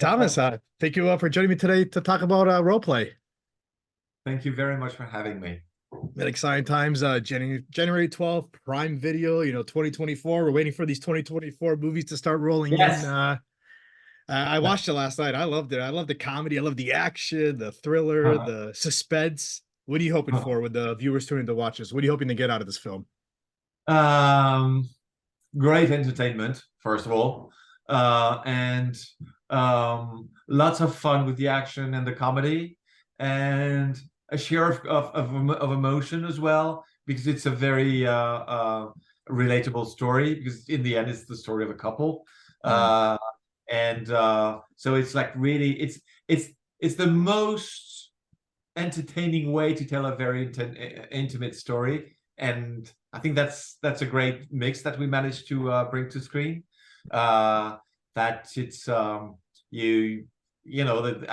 Thomas, thank you for joining me today to talk about role play. Thank you very much for having me. Exciting times. January 12th, Prime Video, 2024. We're waiting for these 2024 movies to start rolling in. Yes. I watched it last night. I loved it. I love the comedy. I love the action, the thriller, the suspense. What are you hoping for with the viewers tuning to watch this? What are you hoping to get out of this film? Um, Great entertainment, first of all, and lots of fun with the action and the comedy, and a share of emotion as well, because it's a very relatable story. Because in the end, it's the story of a couple, uh, and so it's like really, it's the most entertaining way to tell a very intimate story, and I think that's a great mix that we managed to bring to screen. That it's I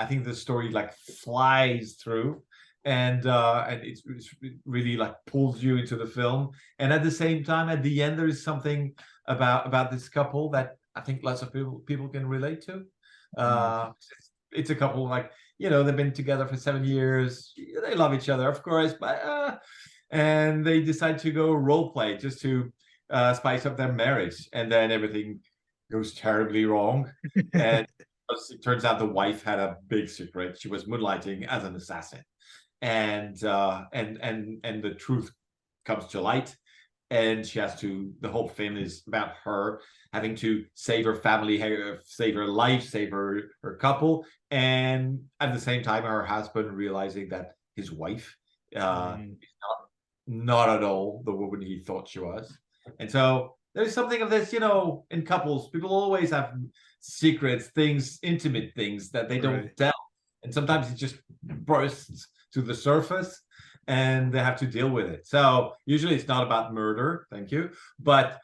think the story like flies through, and it really like pulls you into the film. And at the same time, at the end, there is something about this couple that I think lots of people can relate to. It's a couple like they've been together for 7 years. They love each other, of course, but and they decide to go role play just to spice up their marriage, and then everything goes terribly wrong. And it turns out the wife had a big secret. She was moonlighting as an assassin, and the truth comes to light, and she has to. The whole film is about her having to save her family, save her life, save her couple, and at the same time, her husband realizing that his wife is not at all the woman he thought she was. And so there's something of this, in couples, people always have secrets, things, intimate things that they don't tell. And sometimes it just bursts to the surface and they have to deal with it. So usually it's not about murder, thank you. But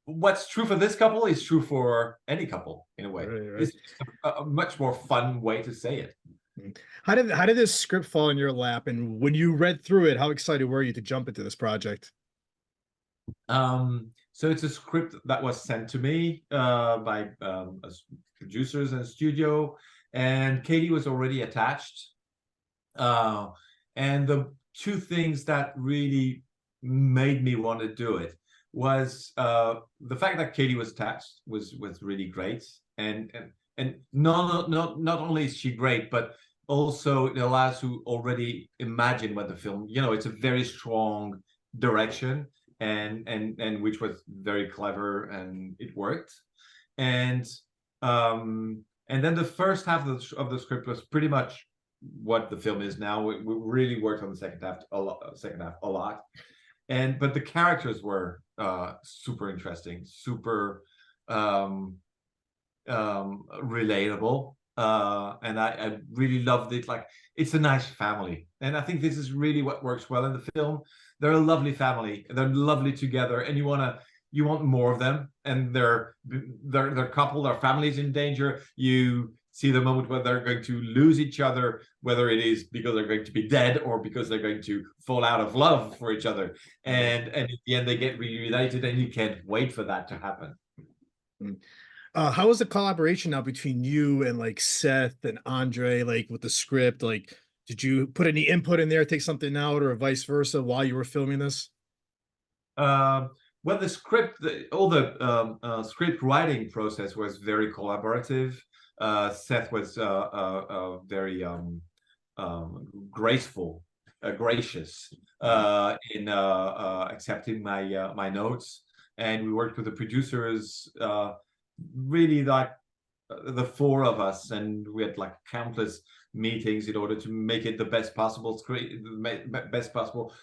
what's true for this couple is true for any couple in a way. It's a much more fun way to say it. How did this script fall in your lap? And when you read through it, how excited were you to jump into this project? So it's a script that was sent to me by producers and studio, and Kaley was already attached. And the two things that really made me want to do it was the fact that Kaley was attached was really great, and not only is she great, but also it allows to already imagine what the film, it's a very strong direction, and which was very clever, and it worked. And then the first half of the script was pretty much what the film is now. We really worked on the second half a lot. But the characters were super interesting, super relatable, and I really loved it. Like, it's a nice family, and I think this is really what works well in the film. They're a lovely family, they're lovely together, and you want more of them. And their couple, their family's in danger. You see the moment where they're going to lose each other, whether it is because they're going to be dead or because they're going to fall out of love for each other. And in the end, they get reunited, and you can't wait for that to happen. How was the collaboration now between you and like Seth and Andre, like with the script? Like, did you put any input in there, take something out, or vice versa while you were filming this? Well, the script, all the script writing process was very collaborative. Seth was very graceful, gracious in accepting my notes, and we worked with the producers, really like the four of us, and we had like countless meetings in order to make it the best possible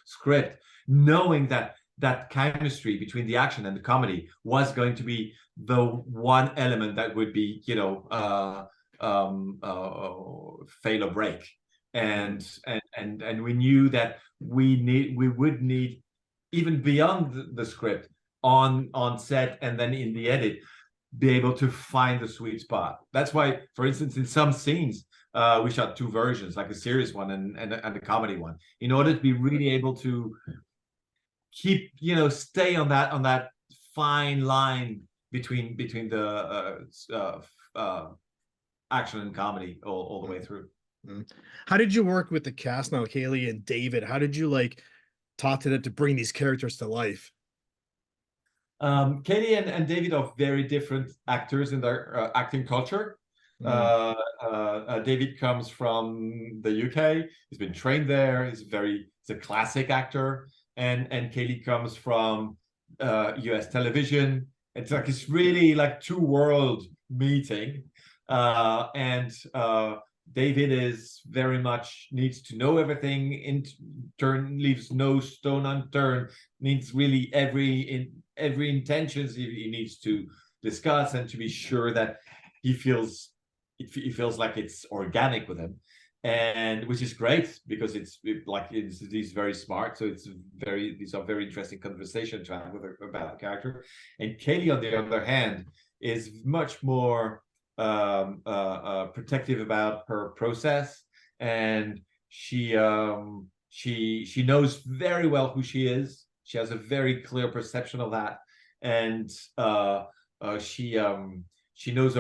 script, knowing that chemistry between the action and the comedy was going to be the one element that would be, fail or break. And we knew that we would need, even beyond the script, on set and then in the edit, be able to find the sweet spot. That's why, for instance, in some scenes, we shot two versions, like a serious one and a comedy one, in order to be really able to keep, stay on that fine line between the action and comedy all the way through. Mm. How did you work with the cast now, Kaley and David? How did you like talk to them to bring these characters to life? Kaley and David are very different actors in their acting culture. Mm. David comes from the UK. He's been trained there. He's a classic actor, and Kaley comes from US television. It's really like two world meeting, and David is very much needs to know everything. In turn, leaves no stone unturned. Needs really every intentions he needs to discuss, and to be sure that he feels like it's organic with him, and which is great because he's very smart, so these are very interesting conversations to have about the character. And Kaley, on the other hand, is much more protective about her process, and she knows very well who she is. She has a very clear perception of that, and she knows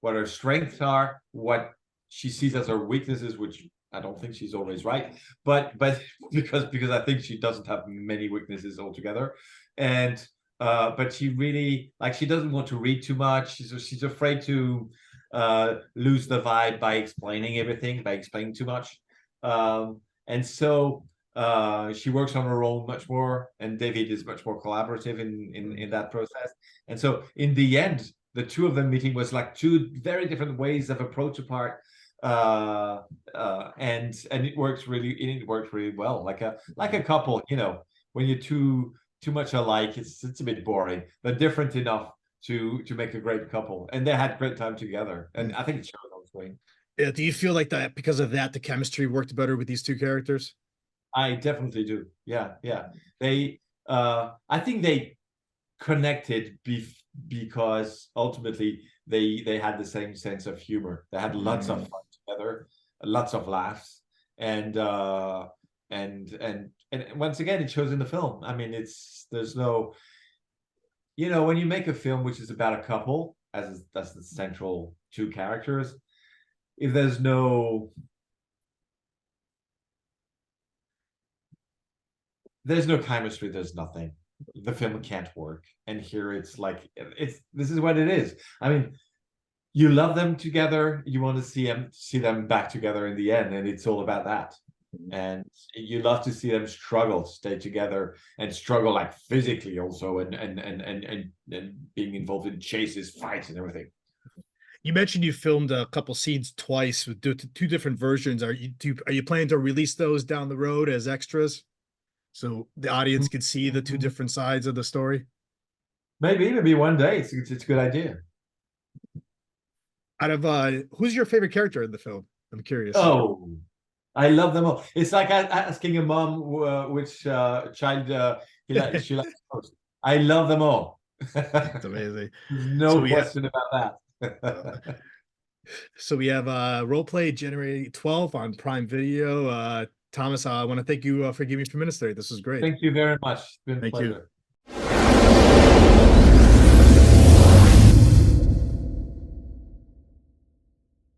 what her strengths are, what she sees as her weaknesses, which I don't think she's always right, but because I think she doesn't have many weaknesses altogether, and but she really she doesn't want to read too much. She's afraid to lose the vibe by explaining everything, by explaining too much, and so she works on her own much more, and David is much more collaborative in that process. And so in the end, the two of them meeting was like two very different ways of approach apart, and it works really well, like a couple. When you're too much alike, it's a bit boring, but different enough to make a great couple, and they had great time together, and I think it showed on screen. Yeah, do you feel like that because of that the chemistry worked better with these two characters? I definitely do. Yeah. They, I think they connected because ultimately they had the same sense of humor. They had lots of fun together, lots of laughs, and and once again, it shows in the film. I mean, there's no, when you make a film which is about a couple as that's the central two characters, if there's no chemistry, there's nothing. The film can't work. And here it's this is what it is. I mean, you love them together, you want to see them back together in the end, and it's all about that. And you love to see them struggle to stay together, and struggle like physically also, and being involved in chases, fights, and everything. You mentioned you filmed a couple scenes twice with two different versions. Are you planning to release those down the road as extras, so the audience can see the two different sides of the story? Maybe one day. It's a good idea. Out of who's your favorite character in the film? I'm curious. Oh, I love them all. It's like asking a mom which child she likes most. I love them all. It's amazing. There's no question about that. So we have Roleplay January 12th on Prime Video. Thomas, I want to thank you for giving me a few minutes today. This was great. Thank you very much. It's been a Thank pleasure. you.